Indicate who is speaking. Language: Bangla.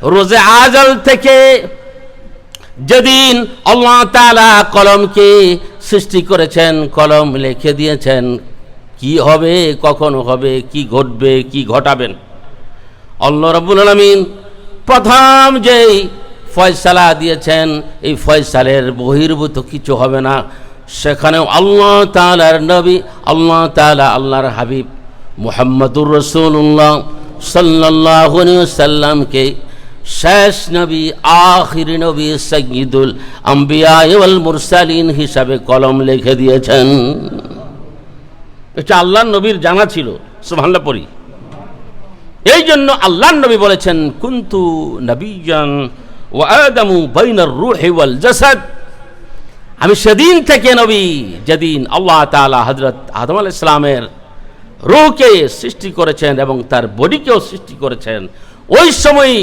Speaker 1: রোজে আজল থেকে যেদিন আল্লাহ তাআলা কলমকে সৃষ্টি করেছেন, কলম লিখে দিয়েছেন কি হবে, কখন হবে, কি ঘটবে, কি ঘটাবেন। আল্লাহ রাব্বুল আলামিন প্রথম যেই ফয়সালা দিয়েছেন, এই ফয়সালের বহির্ভূত কিছু হবে না। সেখানেও আল্লাহ তাআলার নবী, আল্লাহ তাআলা আল্লাহর হাবিব মুহাম্মদুর রাসূলুল্লাহ সাল্লাল্লাহু আলাইহি ওয়াসাল্লামকে শেষ নবী, আখির নবী, সাইয়্যিদুল আম্বিয়া ওয়াল মুরসালিন হিসাবে কলম লিখে দিয়েছেন। এটা আল্লাহর নবীর জানা ছিল। সুবহানাল্লাহ পড়ি। এই জন্য আল্লাহর নবী বলেছেন, কুনতু নবিয়্যান ওয়া আদামু বাইনার রূহি ওয়াল জাসাদ। আমি সেদিন থেকে নবী যেদিন আল্লাহ তাআলা হযরত আদম আলাইহিস সালামের রূহকে সৃষ্টি করেছেন এবং তার বডিকেও সৃষ্টি করেছেন। ওই সময়